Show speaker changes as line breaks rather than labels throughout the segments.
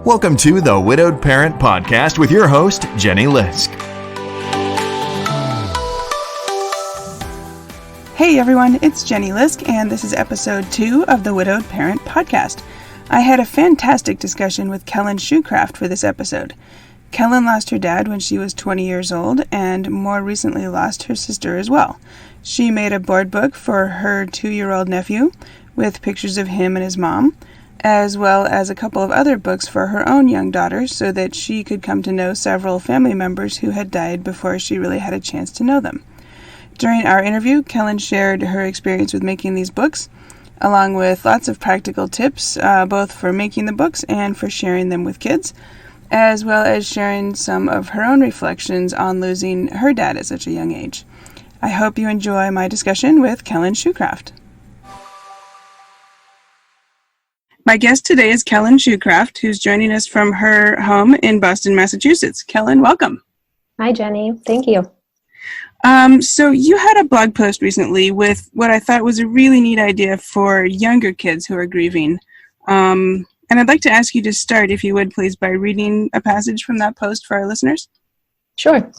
Welcome to the Widowed Parent Podcast with your host, Jenny Lisk.
Hey everyone, it's Jenny Lisk, and this is episode 2 of the Widowed Parent Podcast. I had a fantastic discussion with Kellyn Shoecraft for this episode. Kellyn lost her dad when she was 20 years old, and more recently lost her sister as well. She made a board book for her 2-year-old nephew with pictures of him and his mom, as well as a couple of other books for her own young daughter so that she could come to know several family members who had died before she really had a chance to know them. During our interview, Kellyn shared her experience with making these books, along with lots of practical tips, both for making the books and for sharing them with kids, as well as sharing some of her own reflections on losing her dad at such a young age. I hope you enjoy my discussion with Kellyn Shoecraft. My guest today is Kellyn Shoecraft, who's joining us from her home in Boston, Massachusetts. Kellyn, welcome.
Hi, Jenny. Thank you.
So you had a blog post recently with what I thought was a really neat idea for younger kids who are grieving. And I'd like to ask you to start, if you would, please, by reading a passage from that post for our listeners.
Sure.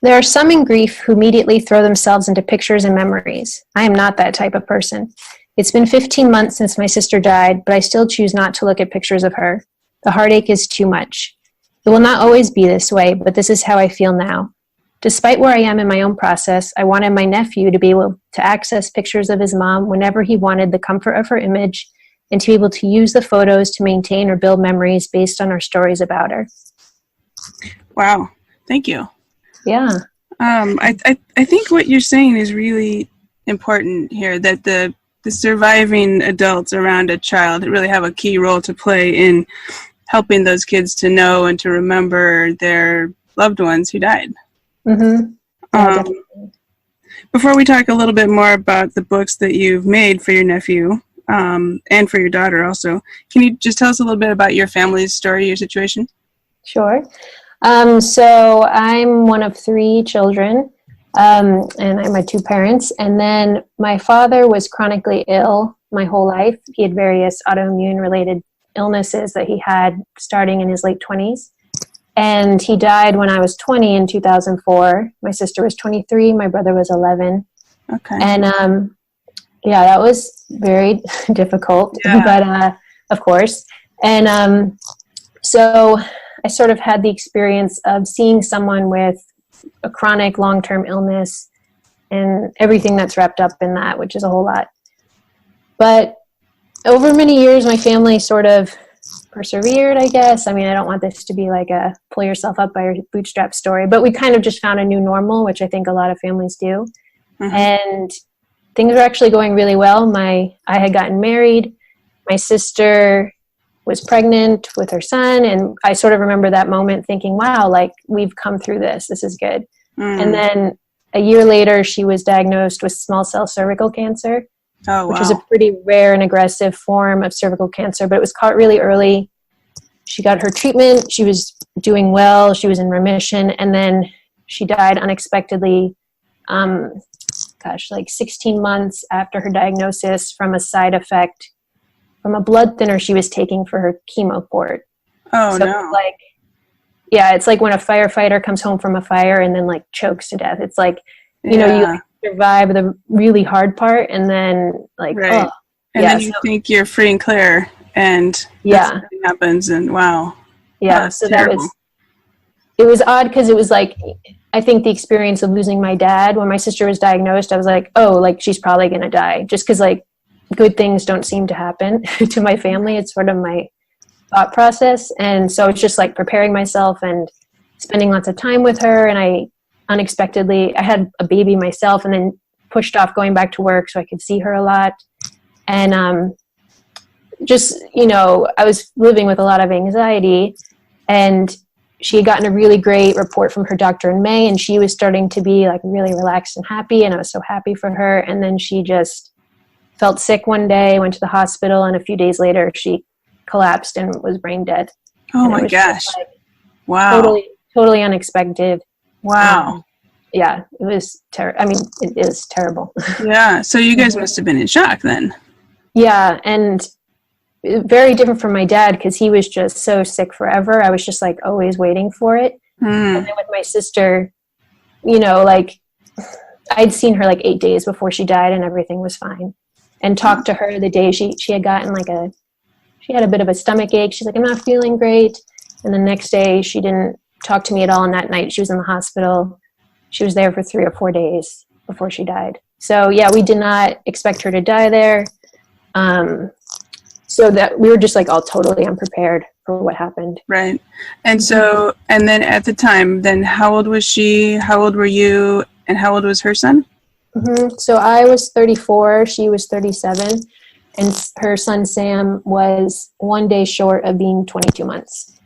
There are some in grief who immediately throw themselves into pictures and memories. I am not that type of person. It's been 15 months since my sister died, but I still choose not to look at pictures of her. The heartache is too much. It will not always be this way, but this is how I feel now. Despite where I am in my own process, I wanted my nephew to be able to access pictures of his mom whenever he wanted the comfort of her image and to be able to use the photos to maintain or build memories based on our stories about her.
Wow. Thank you.
Yeah.
I think what you're saying is really important here, that the surviving adults around a child really have a key role to play in helping those kids to know and to remember their loved ones who died.
Mm-hmm. Yeah,
before we talk a little bit more about the books that you've made for your nephew and for your daughter also, can you just tell us a little bit about your family's story, your situation?
Sure. So I'm one of 3 children. And I had 2 parents. And then my father was chronically ill my whole life. He had various autoimmune-related illnesses that he had starting in his late 20s. And he died when I was 20 in 2004. My sister was 23. My brother was 11.
Okay.
And, that was very difficult, but of course. And so I sort of had the experience of seeing someone with a chronic long-term illness and everything that's wrapped up in that, which is a whole lot. But over many years, my family sort of persevered, I guess. I mean, I don't want this to be like a pull yourself up by your bootstraps story, but we kind of just found a new normal, which I think a lot of families do. Mm-hmm. And things were actually going really well. I had gotten married. My sister was pregnant with her son, and I sort of remember that moment thinking, wow, like, we've come through this. This is good. And then a year later, she was diagnosed with small cell cervical cancer, which is a pretty rare and aggressive form of cervical cancer, but it was caught really early. She got her treatment. She was doing well. She was in remission, and then she died unexpectedly, 16 months after her diagnosis from a side effect from a blood thinner she was taking for her chemo port.
Oh, so no.
It's like when a firefighter comes home from a fire and then chokes to death. It's like, you survive the really hard part and then
right. Then you think you're free and clear and something happens and wow.
Yeah. So terrible. It was odd because it was I think the experience of losing my dad when my sister was diagnosed, I was like, oh, she's probably going to die just because good things don't seem to happen to my family. It's sort of my thought process. And so it's just preparing myself and spending lots of time with her. And I had a baby myself and then pushed off going back to work so I could see her a lot. And I was living with a lot of anxiety, and she had gotten a really great report from her doctor in May, and she was starting to be really relaxed and happy. And I was so happy for her. And then she just felt sick one day, went to the hospital, and a few days later she collapsed and was brain dead.
Oh my gosh.
Wow. Totally unexpected.
Wow.
It was terrible. I mean, it is terrible.
Yeah. So you guys must have been in shock then.
Yeah. And very different from my dad because he was just so sick forever. I was just like always waiting for it. And then with my sister, you know, like I'd seen her like 8 days before she died and everything was fine. And talked to her the day she had gotten she had a bit of a stomach ache. She's like, I'm not feeling great. And the next day she didn't talk to me at all. And that night she was in the hospital. She was there for 3 or 4 days before she died. So yeah, we did not expect her to die there. So that we were just like all totally unprepared for what happened.
Right. And so, and then at the time, then how old was she? How old were you? And how old was her son?
So I was 34, she was 37, and her son Sam was 1 day short of being 22 months.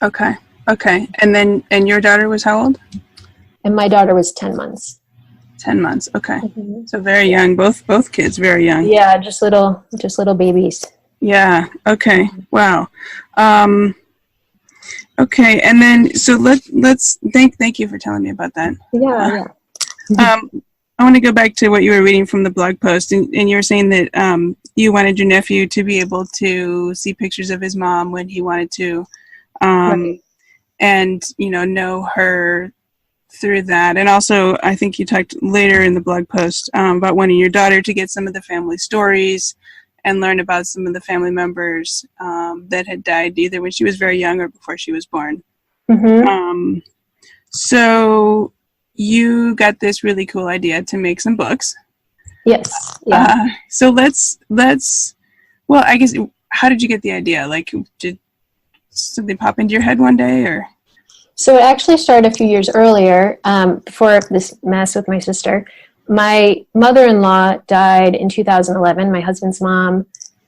Okay. And your daughter was how old?
And my daughter was 10 months.
10 months. Okay. So very young, both kids very young.
Yeah, just little babies.
Yeah. Okay. Wow. Okay. And then, so let's thank you for telling me about that.
Yeah.
I want to go back to what you were reading from the blog post, and you were saying that you wanted your nephew to be able to see pictures of his mom when he wanted to,
Right.
and know her through that. And also, I think you talked later in the blog post about wanting your daughter to get some of the family stories and learn about some of the family members that had died either when she was very young or before she was born. So you got this really cool idea to make some books.
Yes. Yeah.
So let's, well, I guess, how did you get the idea? Like, did something pop into your head one day, or?
So it actually started a few years earlier, before this mess with my sister. My mother-in-law died in 2011, my husband's mom,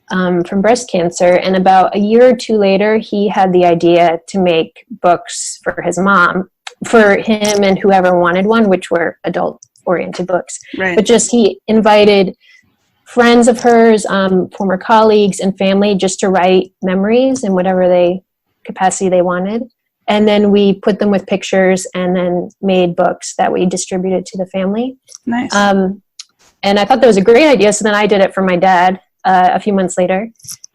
from breast cancer. And about a year or two later, he had the idea to make books for his mom, for him and whoever wanted one, which were adult-oriented books.
Right.
But just he invited friends of hers, former colleagues and family, just to write memories in whatever capacity they wanted. And then we put them with pictures and then made books that we distributed to the family.
Nice.
And I thought that was a great idea. So then I did it for my dad a few months later.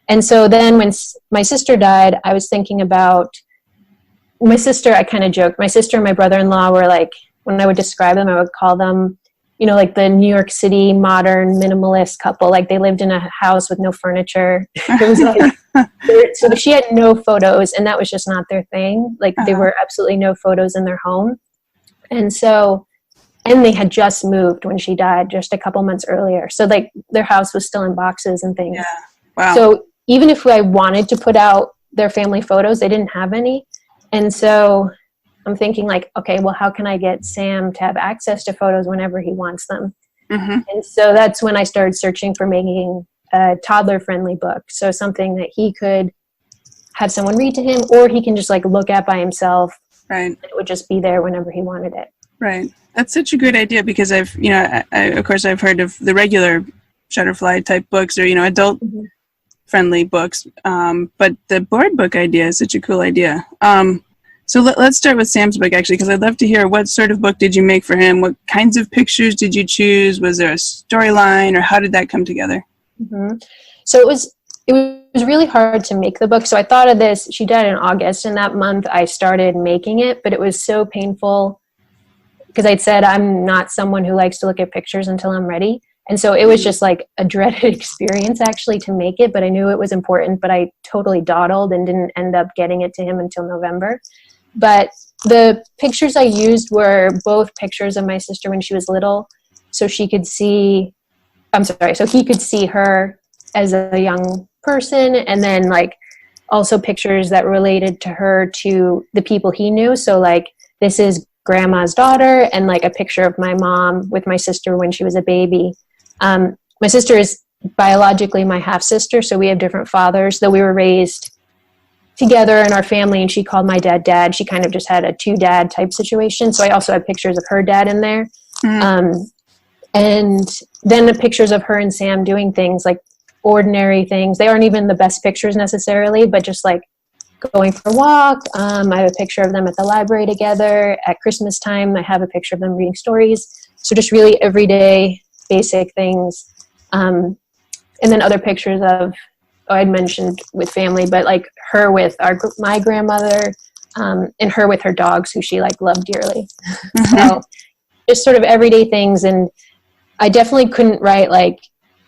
And so then when my sister died, I was thinking about my sister. I kind of joked. My sister and my brother-in-law were like, when I would describe them, I would call them, like the New York City modern minimalist couple. Like they lived in a house with no furniture. It was like, so she had no photos, and that was just not their thing. Like there were absolutely no photos in their home. And they had just moved when she died, just a couple months earlier. So like their house was still in boxes and things.
Yeah. Wow.
So even if I wanted to put out their family photos, they didn't have any. And so I'm thinking like, okay, well, how can I get Sam to have access to photos whenever he wants them? And so that's when I started searching for making a toddler-friendly book. So something that he could have someone read to him, or he can just like look at by himself.
Right.
It would just be there whenever he wanted it.
Right. That's such a good idea, because I've of course, I've heard of the regular Shutterfly type books, or, adult friendly books. But the board book idea is such a cool idea. So let's start with Sam's book, actually, because I'd love to hear, what sort of book did you make for him? What kinds of pictures did you choose? Was there a storyline, or how did that come together?
So it was really hard to make the book. So I thought of this. She died in August, and that month I started making it, but it was so painful because I'd said I'm not someone who likes to look at pictures until I'm ready. And so it was just like a dreaded experience actually to make it, but I knew it was important, but I totally dawdled and didn't end up getting it to him until November. But the pictures I used were both pictures of my sister when she was little, so he could see her as a young person, and then like also pictures that related to her to the people he knew. So like, this is grandma's daughter, and like a picture of my mom with my sister when she was a baby. My sister is biologically my half sister, so we have different fathers, though we were raised together in our family, and she called my dad dad. She kind of just had a two dad type situation. So I also have pictures of her dad in there. And then the pictures of her and Sam doing things like ordinary things. They aren't even the best pictures necessarily, but just like going for a walk. I have a picture of them at the library together. At Christmas time, I have a picture of them reading stories. So just really everyday, basic things. And then other pictures of I'd mentioned with family, but like her with my grandmother, and her with her dogs, who she like loved dearly. So just sort of everyday things. And I definitely couldn't write like,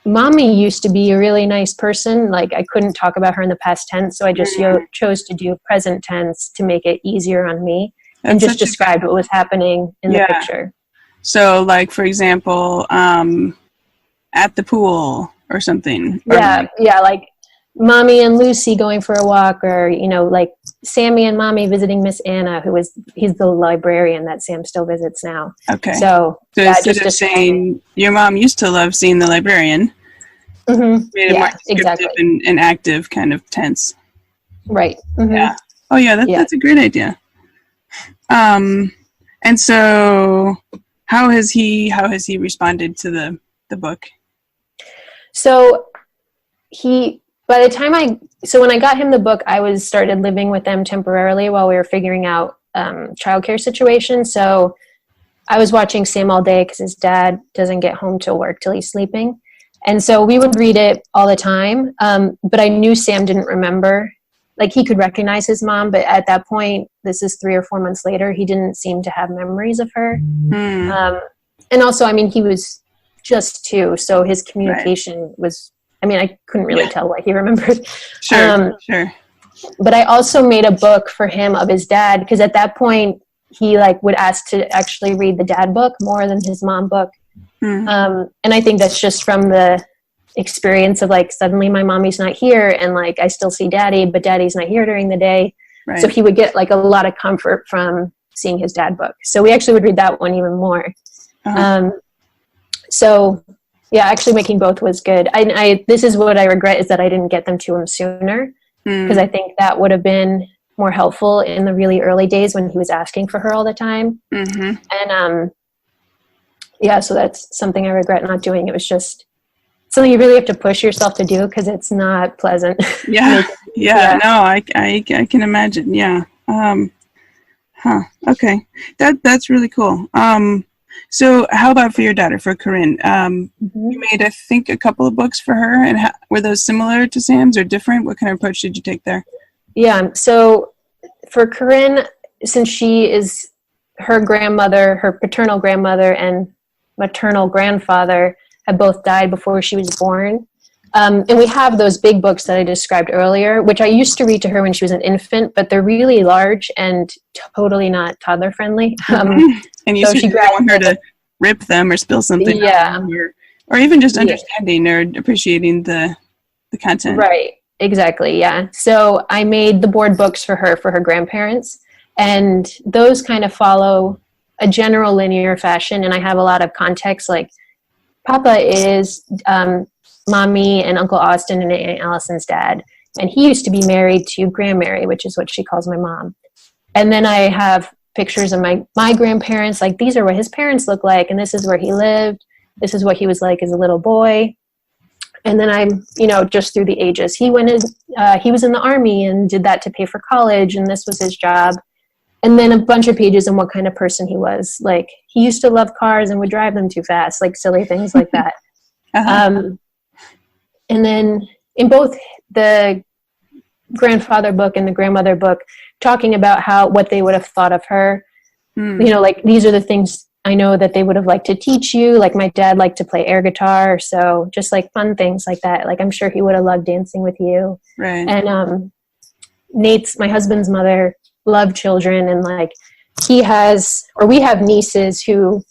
Mommy used to be a really nice person. Like I couldn't talk about her in the past tense. So I just chose to do present tense to make it easier on me. And just described what was happening in the picture.
So like, for example, at the pool or something.
Like Mommy and Lucy going for a walk, or, you know, like Sammy and Mommy visiting Miss Anna, he's the librarian that Sam still visits now.
Okay.
So
instead of saying your mom used to love seeing the librarian, made it more descriptive and active kind of tense.
Right. Mm-hmm.
Yeah. Oh yeah, that's a great idea. And so how has he responded to the book?
So when I got him the book, I started living with them temporarily while we were figuring out childcare situation. So I was watching Sam all day because his dad doesn't get home till work till he's sleeping. And so we would read it all the time. But I knew Sam didn't remember. Like he could recognize his mom, but at that point, this is 3 or 4 months later, he didn't seem to have memories of her. And also, I mean, he was just 2, so his communication was, I mean, I couldn't really tell what he remembered.
Sure.
But I also made a book for him of his dad, because at that point, he like would ask to actually read the dad book more than his mom book. And I think that's just from the experience of like, suddenly my mommy's not here, and like I still see daddy, but daddy's not here during the day. Right. So he would get like a lot of comfort from seeing his dad book. So we actually would read that one even more. So yeah, actually making both was good. This is what I regret, is that I didn't get them to him sooner, because I think that would have been more helpful in the really early days when he was asking for her all the time. And so that's something I regret not doing. It was just something you really have to push yourself to do, because it's not pleasant.
No, I can imagine. Okay, that's really cool. So how about for your daughter, for Corinne? You made, I think, a couple of books for her, and were those similar to Sam's or different? What kind of approach did you take there? Yeah,
so for Corinne, since she is, her grandmother, her paternal grandmother and maternal grandfather had both died before she was born. And we have those big books that I described earlier, which I used to read to her when she was an infant, but they're really large and totally not toddler friendly.
And you didn't want her to rip them or spill something. Or even just understanding or appreciating the content.
Right, exactly, yeah. So I made the board books for her grandparents, and those kind of follow a general linear fashion, and I have a lot of context, like Papa is Mommy and Uncle Austin and Aunt Allison's dad. And he used to be married to Grandma Mary, which is what she calls my mom. And then I have pictures of my grandparents, like these are what his parents look like, and this is where he lived. This is what he was like as a little boy. And then I'm, just through the ages. He was in the Army and did that to pay for college, and this was his job. And then a bunch of pages on what kind of person he was. Like, he used to love cars and would drive them too fast, like silly things like that. And then in both the grandfather book and the grandmother book, talking about what they would have thought of her. Like, these are the things I know that they would have liked to teach you. Like, my dad liked to play air guitar. So just like fun things like that. Like, I'm sure he would have loved dancing with you.
Right.
And my husband's mother, loved children, and like we have nieces who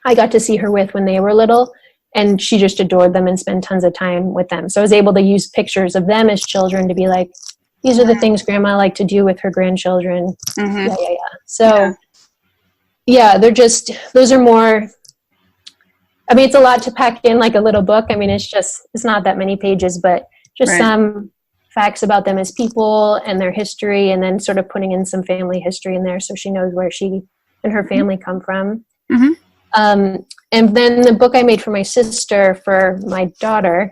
I got to see her with when they were little, and she just adored them and spent tons of time with them. So I was able to use pictures of them as children to be like, these are the things Grandma liked to do with her grandchildren. So they're just, those are more, I mean, it's a lot to pack in like a little book. I mean, it's not that many pages, but just some facts about them as people and their history, and then sort of putting in some family history in there so she knows where she and her family come from. And then the book I made for my sister for my daughter,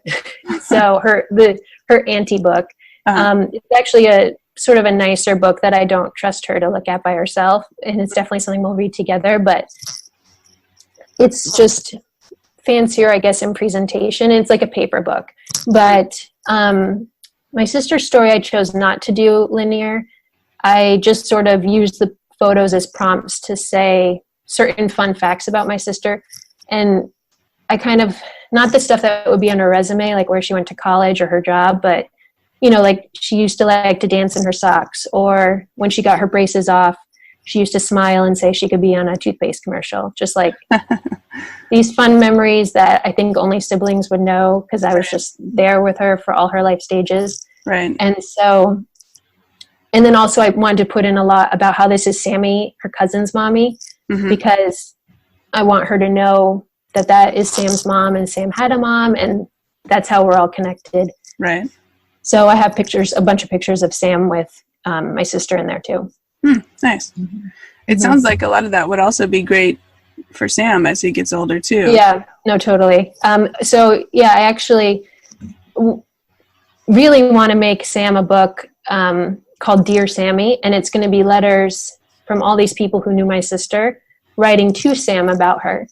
so her auntie book, it's actually a sort of a nicer book that I don't trust her to look at by herself, and it's definitely something we'll read together, but it's just fancier, I guess, in presentation. It's like a paper book, but my sister's story, I chose not to do linear. I just sort of used the photos as prompts to say certain fun facts about my sister. And I kind of, not the stuff that would be on her resume, like where she went to college or her job, but, like she used to like to dance in her socks, or when she got her braces off, she used to smile and say she could be on a toothpaste commercial. Just like these fun memories that I think only siblings would know, because I was just there with her for all her life stages.
Right.
And so, and then also I wanted to put in a lot about how this is Sammy, her cousin's mommy, because I want her to know that that is Sam's mom, and Sam had a mom, and that's how we're all connected.
Right.
So I have pictures, a bunch of pictures of Sam with my sister in there too.
Nice. It sounds like a lot of that would also be great for Sam as he gets older too.
Yeah, no, totally. So yeah, I actually really want to make Sam a book called Dear Sammy, and it's going to be letters from all these people who knew my sister writing to Sam about her.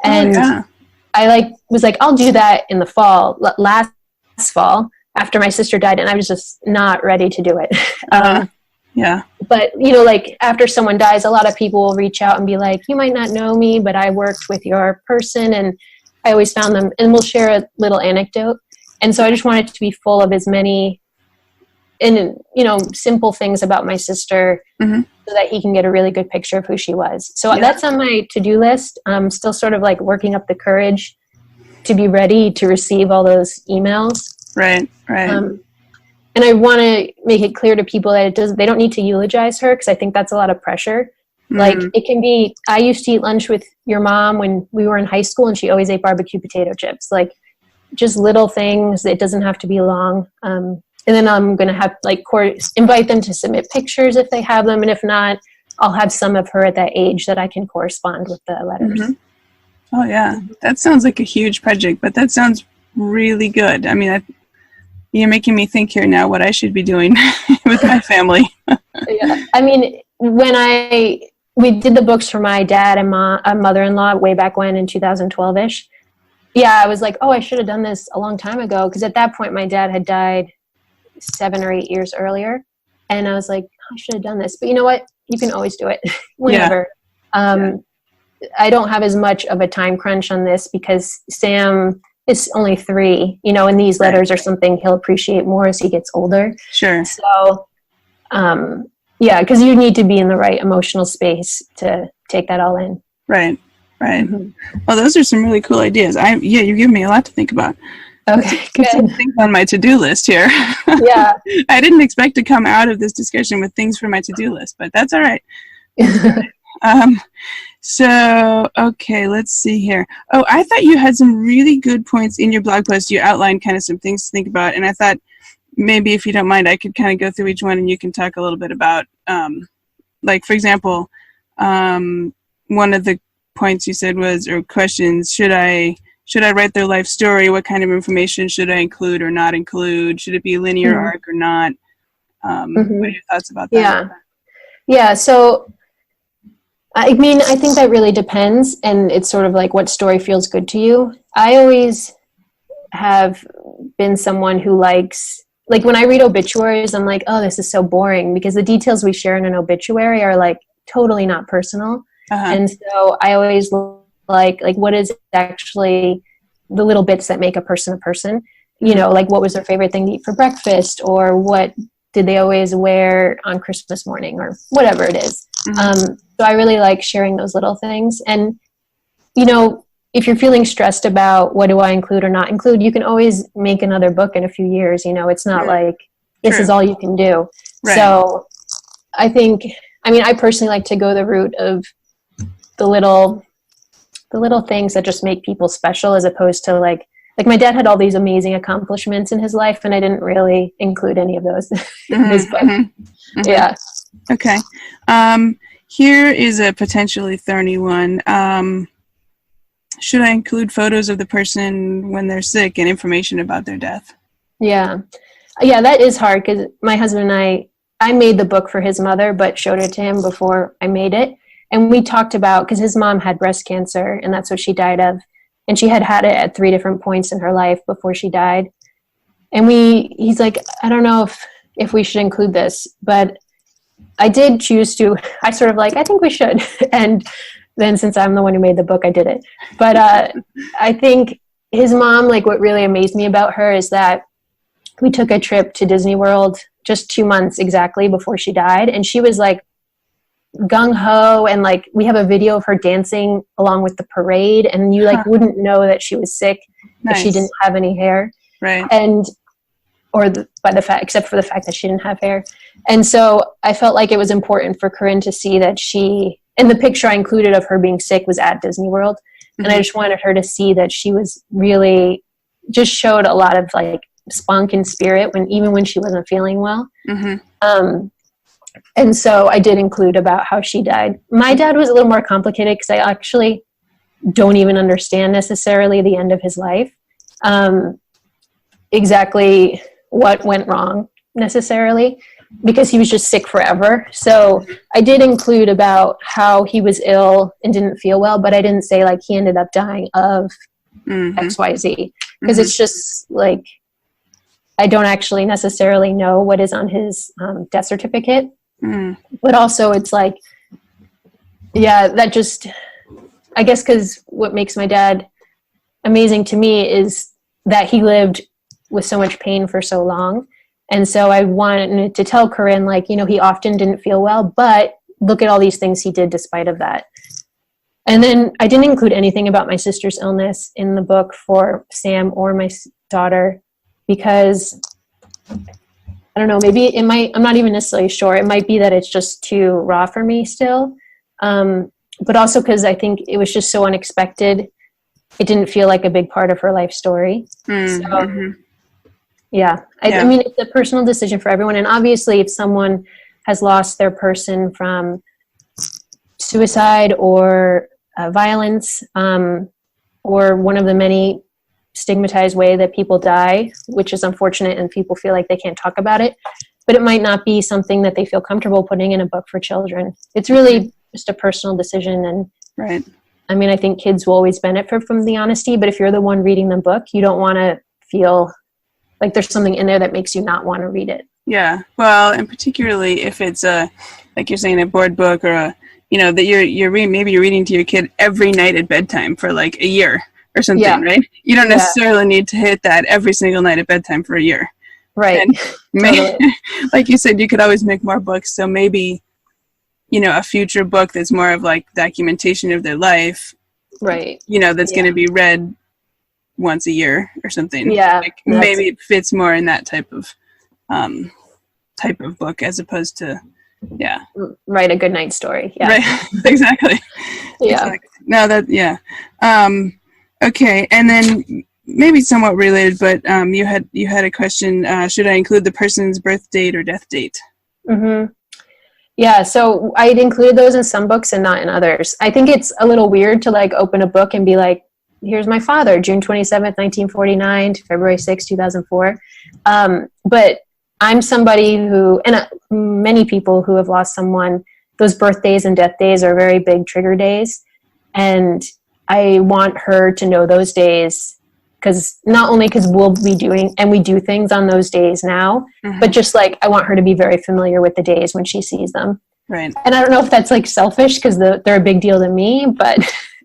And I was like, I'll do that in the fall, last fall, after my sister died, and I was just not ready to do it.
Yeah.
But, like after someone dies, a lot of people will reach out and be like, you might not know me, but I worked with your person, and I always found them, and we'll share a little anecdote. And so I just wanted it to be full of as many, and simple things about my sister, so that he can get a really good picture of who she was. So that's on my to-do list. I'm still sort of like working up the courage to be ready to receive all those emails.
Right.
And I want to make it clear to people that they don't need to eulogize her, because I think that's a lot of pressure. Like it can be, I used to eat lunch with your mom when we were in high school, and she always ate barbecue potato chips. Like just little things. It doesn't have to be long. And then I'm going to have invite them to submit pictures if they have them. And if not, I'll have some of her at that age that I can correspond with the letters.
Oh yeah. That sounds like a huge project, but that sounds really good. I mean, you're making me think here now what I should be doing with my family.
Yeah. I mean, when we did the books for my dad and mother-in-law way back when in 2012-ish, I was like, oh, I should have done this a long time ago. Because at that point, my dad had died 7 or 8 years earlier. And I was like, I should have done this. But you know what? You can always do it whenever. I don't have as much of a time crunch on this, because Sam is only 3, and these letters are something he'll appreciate more as he gets older.
Sure.
So, because you need to be in the right emotional space to take that all in.
Right. Well, those are some really cool ideas. You give me a lot to think about.
Okay, good.
Things on my to-do list here.
Yeah.
I didn't expect to come out of this discussion with things for my to-do list, but that's all right. So, okay, let's see here. Oh, I thought you had some really good points in your blog post. You outlined kind of some things to think about, and I thought maybe if you don't mind, I could kind of go through each one and you can talk a little bit about, for example, one of the points you said was, or questions, should I write their life story? What kind of information should I include or not include? Should it be a linear arc or not? What are your thoughts about that?
Yeah. So, I mean, I think that really depends, and it's sort of like what story feels good to you. I always have been someone who likes, when I read obituaries, I'm like, oh, this is so boring, because the details we share in an obituary are like totally not personal. And so I always like what is actually the little bits that make a person a person. Like what was their favorite thing to eat for breakfast, or what did they always wear on Christmas morning, or whatever it is. So I really like sharing those little things. And, if you're feeling stressed about what do I include or not include, you can always make another book in a few years. It's not like this is all you can do. Right. So I personally like to go the route of the little things that just make people special, as opposed to like my dad had all these amazing accomplishments in his life, and I didn't really include any of those in his book. Yeah.
Okay. Here is a potentially thorny one. Should I include photos of the person when they're sick and information about their death?
Yeah, that is hard, because my husband and I made the book for his mother, but showed it to him before I made it. And we talked about, because his mom had breast cancer, and that's what she died of. And she had it at 3 different points in her life before she died. And he's like, I don't know if we should include this, but I did choose to. I sort of like, I think we should. And then since I'm the one who made the book, I did it. But I think his mom, like what really amazed me about her is that we took a trip to Disney World just 2 months exactly before she died. And she was like gung-ho, and like we have a video of her dancing along with the parade, and you like wouldn't know that she was sick if she didn't have any hair.
Right.
And except for the fact that she didn't have hair. And so I felt like it was important for Corinne to see that and the picture I included of her being sick was at Disney World. Mm-hmm. And I just wanted her to see that she was really just showed a lot of like spunk and spirit even when she wasn't feeling well. Mm-hmm. And so I did include about how she died. My dad was a little more complicated because I actually don't even understand necessarily the end of his life. Exactly what went wrong necessarily, because he was just sick forever. So I did include about how he was ill and didn't feel well, but I didn't say like he ended up dying of XYZ, because it's just like, I don't actually necessarily know what is on his death certificate. But also it's like, yeah, that just, I guess, because what makes my dad amazing to me is that he lived with so much pain for so long. And so I wanted to tell Corinne, like, you know, he often didn't feel well, but look at all these things he did despite of that. And then I didn't include anything about my sister's illness in the book for Sam or my daughter, because I don't know, maybe it might, I'm not even necessarily sure. It might be that it's just too raw for me still. But also because I think it was just so unexpected. It didn't feel like a big part of her life story. So, yeah. I mean, it's a personal decision for everyone. And obviously if someone has lost their person from suicide or violence, or one of the many stigmatized way that people die, which is unfortunate, and people feel like they can't talk about it, but it might not be something that they feel comfortable putting in a book for children. It's really just a personal decision. And
right.
I mean, I think kids will always benefit from the honesty, but if you're the one reading the book, you don't want to feel like there's something in there that makes you not want to read it.
Yeah. Well, and particularly if it's like you're saying, a board book, or that maybe you're reading to your kid every night at bedtime for like a year or something, right? You don't necessarily need to hit that every single night at bedtime for a year.
Right.
And like you said, you could always make more books. So maybe, a future book that's more of like documentation of their life,
right?
That's going to be read once a year or something.
Yeah.
Like maybe it fits more in that type of book as opposed to,
write a good night story. Yeah.
Right. Exactly.
Yeah.
Exactly. No, that, yeah. Okay. And then maybe somewhat related, but you had a question. Should I include the person's birth date or death date?
Mm-hmm. Yeah. So I'd included those in some books and not in others. I think it's a little weird to like open a book and be like, here's my father, June 27th, 1949 to February 6th, 2004. But I'm somebody who, and many people who have lost someone, those birthdays and death days are very big trigger days. And I want her to know those days, because not only because we'll be doing, and we do things on those days now, but just like, I want her to be very familiar with the days when she sees them.
Right.
And I don't know if that's like selfish because they're a big deal to me, but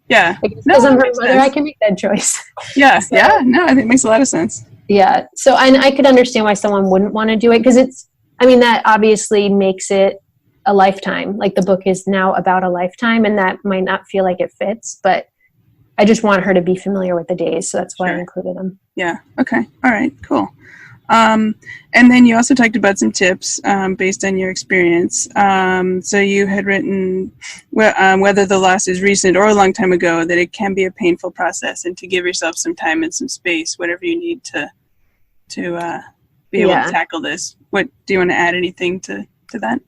yeah,
because I'm her mother, I can make that choice.
Yeah. So, yeah. No, I think it makes a lot of sense.
Yeah. So I could understand why someone wouldn't want to do it, because that obviously makes it a lifetime. Like the book is now about a lifetime, and that might not feel like it fits, but I just want her to be familiar with the days. So that's why I included them.
Yeah. Okay. All right, cool. And then you also talked about some tips based on your experience. So you had written whether the loss is recent or a long time ago, that it can be a painful process, and to give yourself some time and some space, whatever you need to be able to tackle this. What do you want to add anything to that?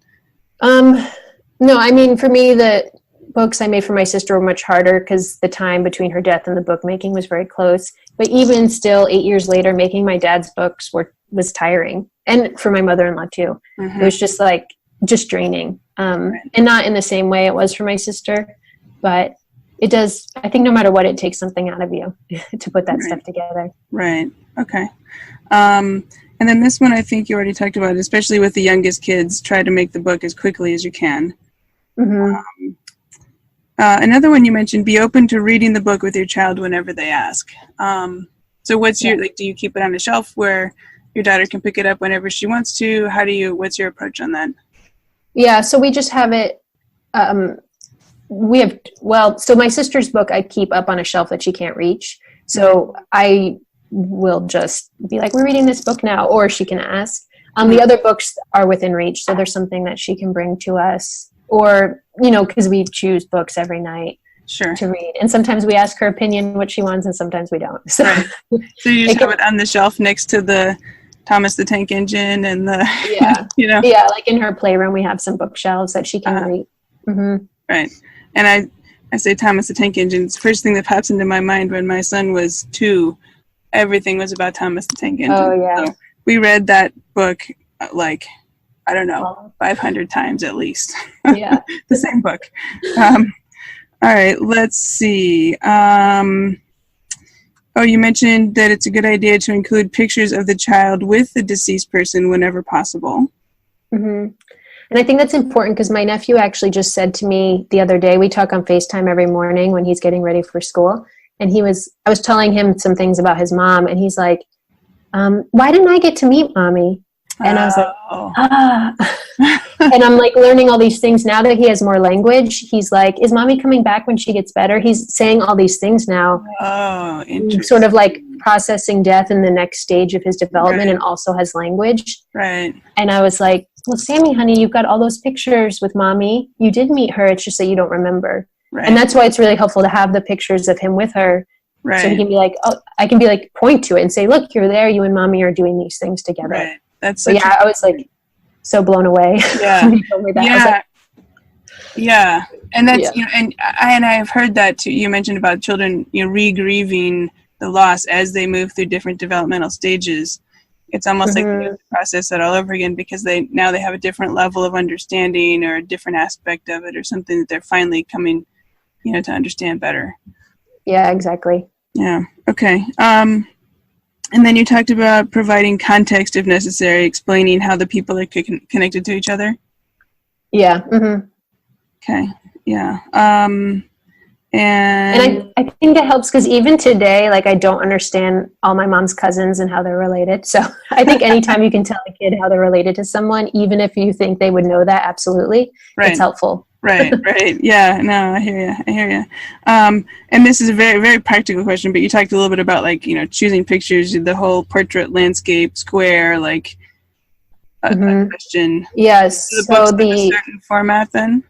No, I mean, for me, the books I made for my sister were much harder because the time between her death and the book making was very close. But even still, 8 years later, making my dad's books was tiring. And for my mother-in-law too. It was just draining. And not in the same way it was for my sister, but it does, I think no matter what, it takes something out of you to put that stuff together.
Right. Okay. And then this one I think you already talked about, especially with the youngest kids, try to make the book as quickly as you can.
Mm-hmm.
Another one you mentioned, be open to reading the book with your child whenever they ask. So what's your, do you keep it on a shelf where your daughter can pick it up whenever she wants to? What's your approach on that?
Yeah, so we just have it, so my sister's book I keep up on a shelf that she can't reach. So I will just be like, we're reading this book now, or she can ask. The other books are within reach, so there's something that she can bring to us, or, because we choose books every night to read. And sometimes we ask her opinion, what she wants, and sometimes we don't. So,
so you just have it on the shelf next to the Thomas the Tank Engine and the,
Yeah, like in her playroom, we have some bookshelves that she can read. Mm-hmm.
Right. And I say Thomas the Tank Engine. It's the first thing that pops into my mind when my son was 2. Everything was about Thomas the Tank Engine.
Oh, yeah.
So we read that book, 500 times at least.
Yeah.
The same book. All right, let's see. You mentioned that it's a good idea to include pictures of the child with the deceased person whenever possible.
Mm-hmm. And I think that's important because my nephew actually just said to me the other day, we talk on FaceTime every morning when he's getting ready for school. And I was telling him some things about his mom, and he's like, why didn't I get to meet mommy? And I was like, and I'm like learning all these things now that he has more language. He's like, is mommy coming back when she gets better? He's saying all these things now.
Oh, interesting.
Sort of like processing death in the next stage of his development, and also has language.
Right.
And I was like, well, Sammy, honey, you've got all those pictures with mommy. You did meet her. It's just that you don't remember.
Right.
And that's why it's really helpful to have the pictures of him with her.
Right.
So he can be like, I can be like, point to it and say, look, you're there. You and mommy are doing these things together.
Right. That's
I was like so blown away.
Yeah.
When he told me that.
Yeah. Yeah. And that's, and I've heard that too. You mentioned about children, re-grieving the loss as they move through different developmental stages. It's almost like they have to process that all over again because they have a different level of understanding or a different aspect of it or something that they're finally coming, to understand better.
Yeah, exactly.
Yeah. Okay. And then you talked about providing context if necessary, explaining how the people are connected to each other.
Yeah. Mm-hmm.
Okay. Yeah.
And I think it helps because even today, I don't understand all my mom's cousins and how they're related. So I think anytime you can tell a kid how they're related to someone, even if you think they would know that, absolutely, it's helpful.
Right. Yeah, no, I hear you. And this is a very, very practical question, but you talked a little bit about choosing pictures, the whole portrait, landscape, square, a question.
Yes.
So the books have a certain format then?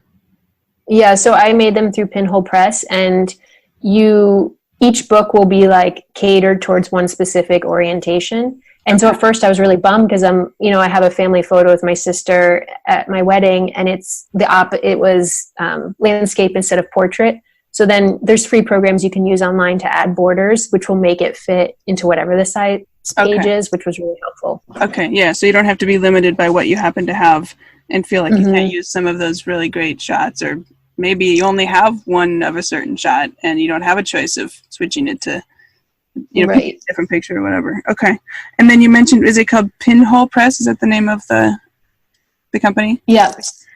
Yeah, so I made them through Pinhole Press, and each book will be catered towards one specific orientation. And so at first I was really bummed because I have a family photo with my sister at my wedding, and it was landscape instead of portrait. So then there's free programs you can use online to add borders, which will make it fit into whatever the size page is, which was really helpful. Okay,
yeah, so you don't have to be limited by what you happen to have and feel like you can't use some of those really great shots, or maybe you only have one of a certain shot and you don't have a choice of switching it to pick a different picture or whatever. Okay. And then you mentioned, is it called Pinhole Press? Is that the name of the company?
Yeah.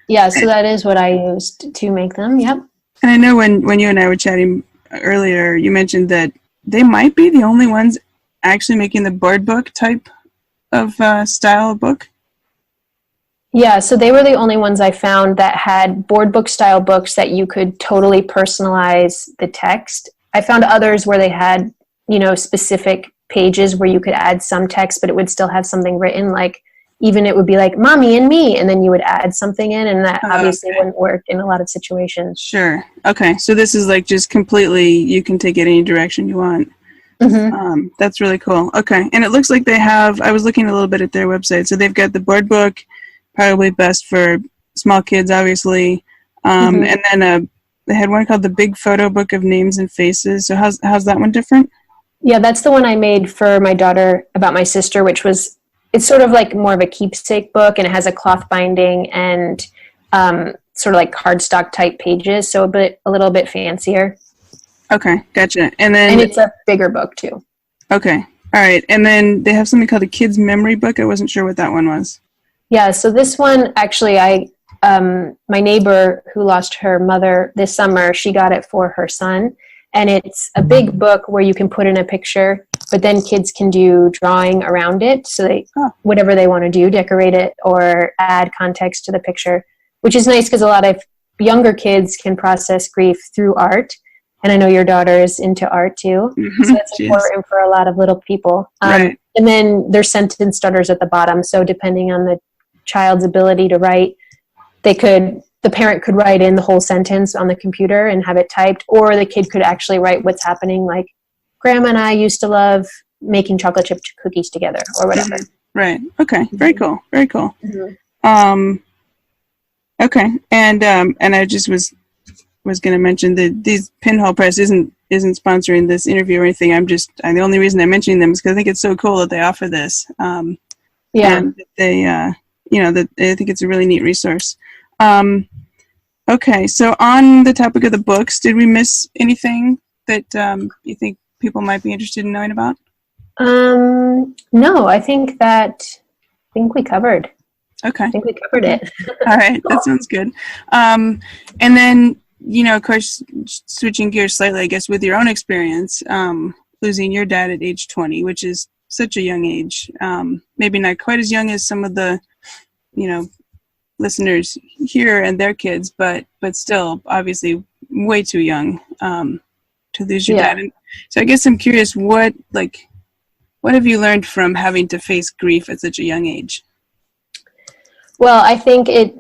Yeah, so that is what I used to make them. Yep.
And I know when you and I were chatting earlier, you mentioned that they might be the only ones actually making the board book type of style of book.
Yeah, so they were the only ones I found that had board book style books that you could totally personalize the text. I found others where they had, specific pages where you could add some text, but it would still have something written, even it would be like mommy and me, and then you would add something in, and that obviously wouldn't work in a lot of situations.
Sure. Okay. So this is just completely, you can take it any direction you want. Mm-hmm. That's really cool. Okay. And it looks like they have, I was looking a little bit at their website. So they've got the board book, probably best for small kids, obviously. And then they had one called the Big Photo Book of Names and Faces. So how's that one different?
Yeah, that's the one I made for my daughter about my sister, which was, it's sort of more of a keepsake book, and it has a cloth binding and sort of cardstock type pages. So a little bit fancier.
Okay, gotcha. And
it's a bigger book too.
Okay. All right. And then they have something called a kid's memory book. I wasn't sure what that one was.
Yeah, so this one, actually, my neighbor who lost her mother this summer, she got it for her son. And it's a big book where you can put in a picture, but then kids can do drawing around it. So whatever they want to do, decorate it or add context to the picture, which is nice because a lot of younger kids can process grief through art. And I know your daughter is into art too.
Mm-hmm.
So that's important for a lot of little people.
Right.
And then there's sentence starters at the bottom. So depending on the child's ability to write, the parent could write in the whole sentence on the computer and have it typed, or the kid could actually write what's happening, like Grandma and I used to love making chocolate chip cookies together or whatever.
Mm-hmm. Right. Okay. Very cool. Very cool.
Mm-hmm.
Okay. And I just was going to mention that these Pinhole Press isn't sponsoring this interview or anything. The only reason I'm mentioning them is because I think it's so cool that they offer this. And that they, that I think it's a really neat resource. Okay, so on the topic of the books, did we miss anything that you think people might be interested in knowing about?
No, I think we covered.
Okay.
I think we covered it.
All right, that sounds good. And then, of course, switching gears slightly, I guess, with your own experience, losing your dad at age 20, which is such a young age. Maybe not quite as young as some of the, listeners here and their kids, but still obviously way too young to lose your dad. And so I guess I'm curious, what have you learned from having to face grief at such a young age?
Well, I think it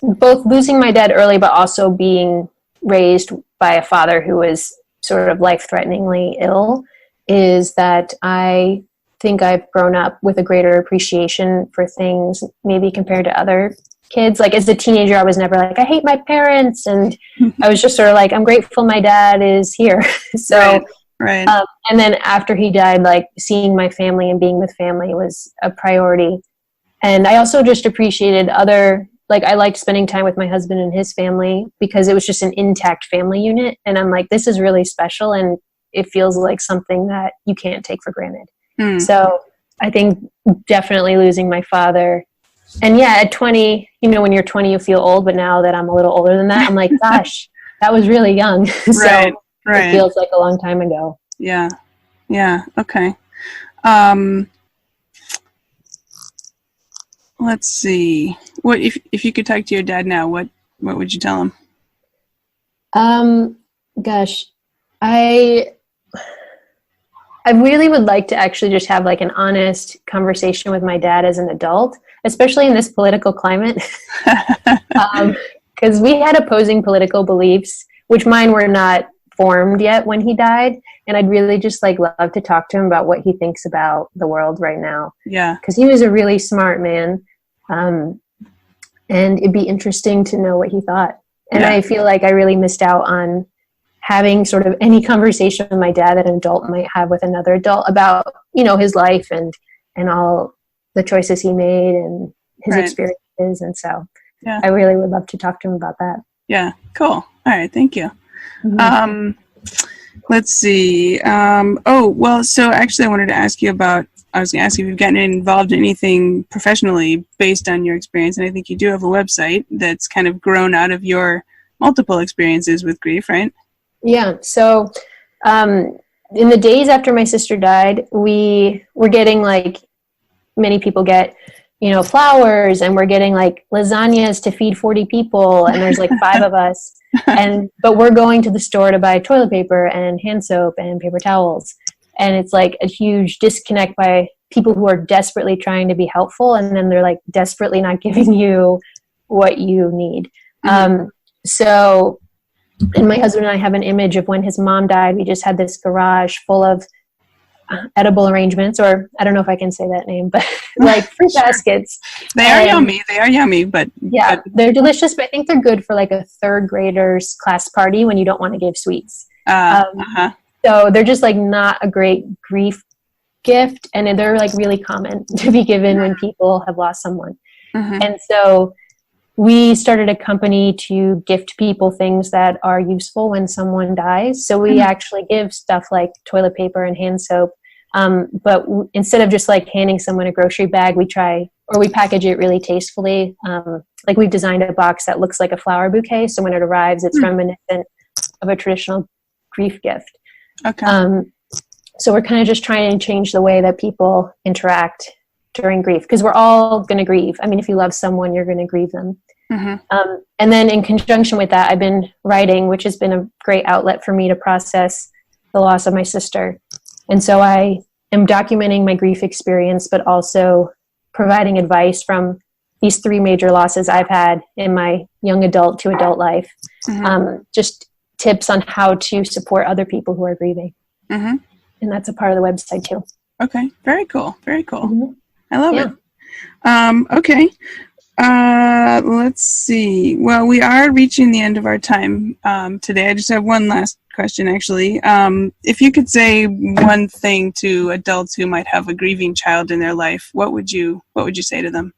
both losing my dad early, but also being raised by a father who was sort of life-threateningly ill, is that I think I've grown up with a greater appreciation for things maybe compared to other kids. Like as a teenager, I was never like, I hate my parents. And I was just sort of like, I'm grateful my dad is here. So,
right.
And then after he died, like seeing my family and being with family was a priority. And I also just appreciated I liked spending time with my husband and his family because it was just an intact family unit. And I'm like, this is really special. And it feels like something that you can't take for granted. So I think definitely losing my father. And at 20, when you're 20, you feel old, but now that I'm a little older than that, I'm like, gosh, that was really young. So it feels like a long time ago.
Yeah. Yeah. Okay. Let's see. What if you could talk to your dad now, what would you tell him?
Gosh, I really would like to actually just have like an honest conversation with my dad as an adult, especially in this political climate. Because we had opposing political beliefs, which mine were not formed yet when he died. And I'd really just love to talk to him about what he thinks about the world right now.
Yeah. Because
he was a really smart man. And it'd be interesting to know what he thought. And I feel like I really missed out on having sort of any conversation with my dad that an adult might have with another adult about, his life and all the choices he made and his experiences. And so I really would love to talk to him about that.
Yeah. Cool. All right. Thank you.
Mm-hmm.
Let's see. So actually I wanted to ask you I was going to ask you if you've gotten involved in anything professionally based on your experience. And I think you do have a website that's kind of grown out of your multiple experiences with grief, right?
Yeah. So in the days after my sister died, we were getting many people get, flowers, and we're getting lasagnas to feed 40 people. And there's 5 of us. But we're going to the store to buy toilet paper and hand soap and paper towels. And it's a huge disconnect by people who are desperately trying to be helpful. And then they're desperately not giving you what you need.
Mm-hmm.
And my husband and I have an image of when his mom died. We just had this garage full of edible arrangements, or I don't know if I can say that name, but fruit baskets.
They are yummy, but
they're delicious, but I think they're good for a third grader's class party when you don't want to give sweets. So they're just not a great grief gift, and they're really common to be given when people have lost someone.
Mm-hmm.
And so we started a company to gift people things that are useful when someone dies. So we actually give stuff like toilet paper and hand soap But instead of just like handing someone a grocery bag, we package it really tastefully. Like we've designed a box that looks like a flower bouquet. So when it arrives, it's reminiscent of a traditional grief gift.
Okay.
So we're kind of just trying to change the way that people interact during grief, because we're all going to grieve. I mean, if you love someone, you're going to grieve them. Mm-hmm. And then in conjunction with that, I've been writing, which has been a great outlet for me to process the loss of my sister. And so I am documenting my grief experience, but also providing advice from these 3 major losses I've had in my young adult to adult life. Mm-hmm. Just tips on how to support other people who are grieving. Mm-hmm. And that's a part of the website too.
Okay. Very cool. Very cool.
Mm-hmm.
I love it. Okay. Let's see. Well, we are reaching the end of our time today. I just have one last question, actually. If you could say one thing to adults who might have a grieving child in their life, what would you say to them?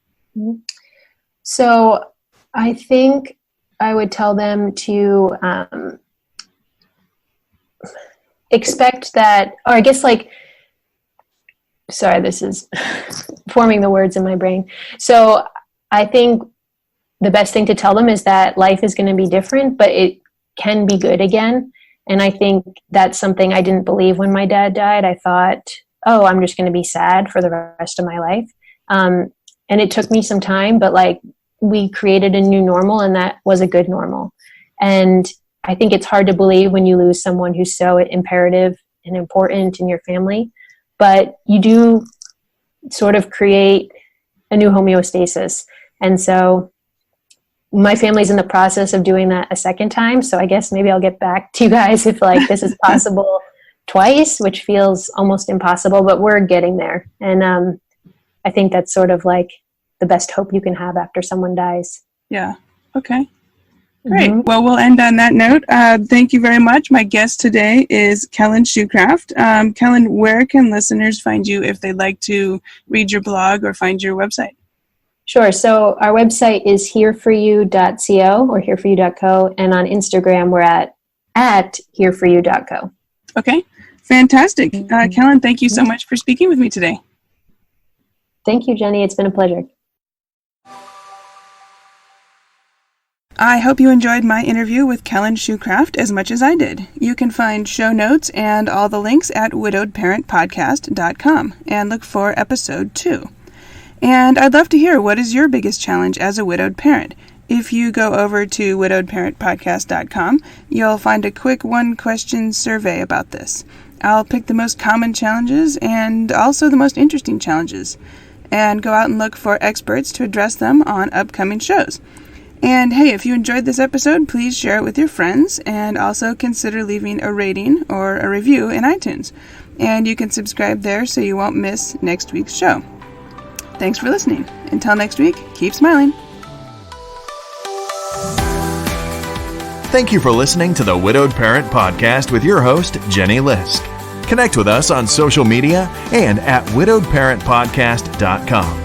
So I think I would tell them to expect that, or I guess like, sorry, this is forming the words in my brain. So I think the best thing to tell them is that life is going to be different, but it can be good again. And I think that's something I didn't believe when my dad died. I thought, oh, I'm just going to be sad for the rest of my life. And it took me some time, but like we created a new normal, and that was a good normal. And I think it's hard to believe when you lose someone who's so imperative and important in your family, but you do sort of create a new homeostasis. And so my family's in the process of doing that a second time. So I guess maybe I'll get back to you guys if like this is possible twice, which feels almost impossible, but we're getting there. And I think that's sort of like the best hope you can have after someone dies.
Yeah. Okay. Great. Mm-hmm. Well, we'll end on that note. Thank you very much. My guest today is Kellyn Shoecraft. Kellyn, where can listeners find you if they'd like to read your blog or find your website?
Sure. So our website is hereforyou.co or hereforyou.co. And on Instagram, we're at hereforyou.co. Okay.
Fantastic. Kellyn, thank you so much for speaking with me today.
Thank you, Jenny. It's been a pleasure.
I hope you enjoyed my interview with Kellyn Shoecraft as much as I did. You can find show notes and all the links at widowedparentpodcast.com and look for episode 2. And I'd love to hear, what is your biggest challenge as a widowed parent? If you go over to widowedparentpodcast.com, you'll find a quick 1-question survey about this. I'll pick the most common challenges and also the most interesting challenges, and go out and look for experts to address them on upcoming shows. And hey, if you enjoyed this episode, please share it with your friends, and also consider leaving a rating or a review in iTunes. And you can subscribe there so you won't miss next week's show. Thanks for listening. Until next week, keep smiling.
Thank you for listening to the Widowed Parent Podcast with your host, Jenny Lisk. Connect with us on social media and at widowedparentpodcast.com.